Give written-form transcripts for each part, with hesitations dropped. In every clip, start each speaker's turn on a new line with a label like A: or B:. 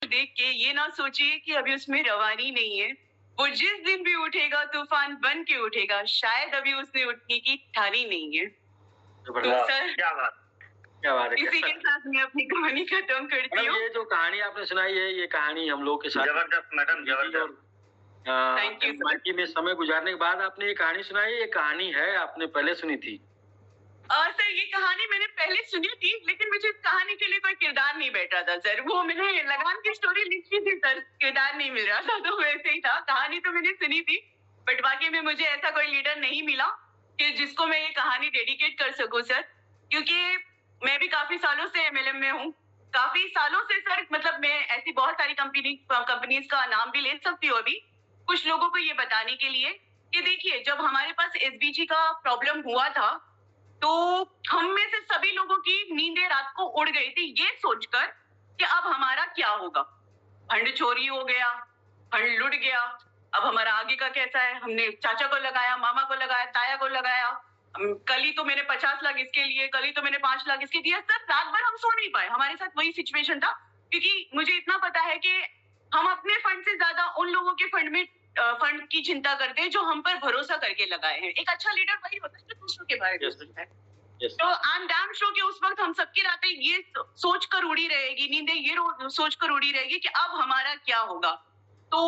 A: देख के ये ना सोचिए कि अभी उसमें रवानी नहीं है। वो जिस दिन भी उठेगा तूफान बन के उठेगा, शायद अभी उसने उठने की ठानी नहीं है। तो सर
B: क्या बात है।
A: इसी के साथ मैं अपनी कहानी खत्म करती हूँ।
B: ये जो कहानी आपने सुनाई है, ये कहानी हम लोग के साथ जबरदस्त मैडम, जबरदस्त।
A: थैंक यू
B: मायके में समय गुजारने के बाद आपने ये कहानी सुनाई, ये कहानी है आपने पहले सुनी थी?
A: सर ये कहानी मैंने पहले सुनी थी, लेकिन मुझे इस कहानी के लिए कोई किरदार नहीं बैठ रहा था सर। वो मैंने लगान की स्टोरी लिखी थी सर, किरदार नहीं मिल रहा था, तो वैसे ही था। कहानी तो मैंने सुनी थी, बट बाकी में मुझे ऐसा कोई लीडर नहीं मिला कि जिसको मैं ये कहानी डेडिकेट कर सकूं सर। क्योंकि मैं भी काफी सालों से एमएलएम में हूँ, काफी सालों से सर। मतलब मैं ऐसी बहुत सारी कंपनीज का नाम भी ले सकती हूँ अभी, कुछ लोगों को ये बताने के लिए कि देखिए, जब हमारे पास एसबीजी का प्रॉब्लम हुआ था, तो हम में से सभी लोगों की नींदें रात को उड़ गई थी ये सोचकर कि अब हमारा क्या होगा। फंड चोरी हो गया, फंड लुट गया, अब हमारा आगे का कैसा है। हमने चाचा को लगाया, मामा को लगाया, ताया को लगाया। कल ही तो मैंने 50 लाख इसके लिए, कल ही तो मैंने 5 लाख इसके दिया। सर रात भर हम सो नहीं पाए, हमारे साथ वही सिचुएशन था। क्योंकि मुझे इतना पता है कि हम अपने फंड से ज्यादा उन लोगों के फंड में फंड की चिंता करते हैं जो हम पर भरोसा करके लगाए हैं। एक अच्छा लीडर वही होता है जो दूसरों के बारे में सोचता है। तो आई एम डैम श्योर कि उस वक्त हम सबकी रातें ये सोच कर उड़ी रहेगी, नींदें ये सोच कर उड़ी रहेगी कि अब हमारा क्या होगा। तो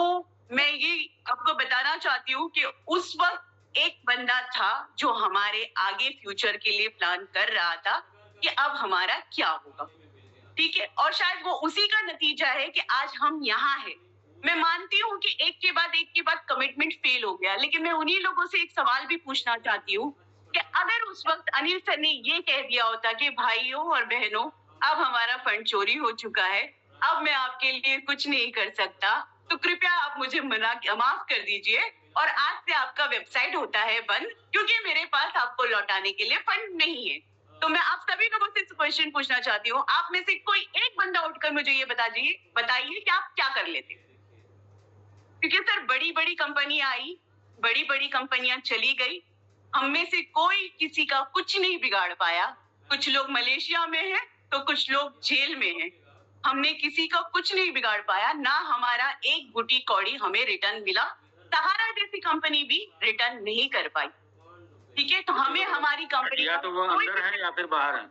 A: मैं ये आपको बताना चाहती हूँ कि उस वक्त एक बंदा था जो हमारे आगे फ्यूचर के लिए प्लान कर रहा था कि अब हमारा क्या होगा। ठीक है, और शायद वो उसी का नतीजा है कि आज हम यहाँ हैं। मैं मानती हूँ कि एक के बाद कमिटमेंट फेल हो गया, लेकिन मैं उन्हीं लोगों से एक सवाल भी पूछना चाहती हूँ कि अगर उस वक्त अनिल सर ने ये कह दिया होता कि भाइयों और बहनों, अब हमारा फंड चोरी हो चुका है, अब मैं आपके लिए कुछ नहीं कर सकता, तो कृपया आप मुझे माफ कर दीजिए और आज से आपका वेबसाइट होता है बंद, क्योंकि मेरे पास आपको लौटाने के लिए फंड नहीं है। तो मैं आप सभी लोगों से क्वेश्चन पूछना चाहती हूँ, आप में से कोई एक बंदा उठकर मुझे ये बताइए कि आप क्या कर लेते। क्योंकि सर बड़ी बड़ी कंपनी आई, बड़ी बड़ी कंपनियां चली गई, हम में से कोई किसी का कुछ नहीं बिगाड़ पाया। कुछ लोग मलेशिया में हैं, तो कुछ लोग जेल में हैं। हमने किसी का कुछ नहीं बिगाड़ पाया, ना हमारा एक गुटी कौड़ी हमें रिटर्न मिला। सहारा जैसी कंपनी भी रिटर्न नहीं कर पाई। ठीक है, तो हमें हमारी कंपनी
B: या तो वो अंदर है या फिर बाहर है,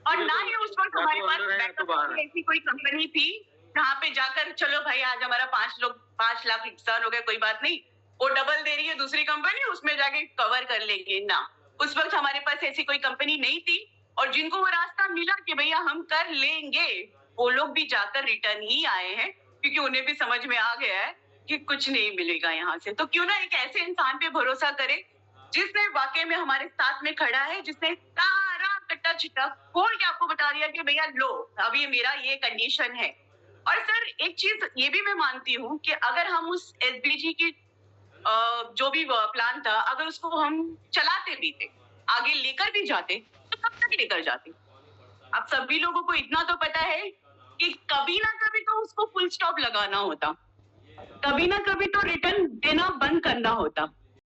A: और ना ही उस वक्त हमारे पास ऐसी कोई कंपनी थी जहाँ पे जाकर चलो भाई आज हमारा 5 लाख नुकसान हो गया, कोई बात नहीं, वो डबल दे रही है दूसरी कंपनी, उसमें जाके कवर कर लेंगे ना। उस वक्त हमारे पास ऐसी कोई कंपनी नहीं थी, और जिनको वो रास्ता मिला कि भैया हम कर लेंगे, वो लोग भी जाकर रिटर्न ही आए हैं, क्योंकि उन्हें भी समझ में आ गया है कि कुछ नहीं मिलेगा यहाँ से। तो क्यों ना एक ऐसे इंसान पे भरोसा करे जिसने वाकई में हमारे साथ में खड़ा है, जिसने सारा कट्टा चिट्टा खोल के आपको बता दिया कि भैया लो, अब ये मेरा ये कंडीशन है। और सर एक चीज ये भी मैं मानती हूँ कि अगर हम उस एसबीजी की जो भी प्लान था, अगर उसको हम चलाते भी थे, आगे लेकर भी जाते, तो कब तक लेकर जाते। आप सभी लोगों को इतना तो पता है कि कभी ना कभी तो उसको फुल स्टॉप लगाना होता, कभी ना कभी तो रिटर्न देना बंद करना होता।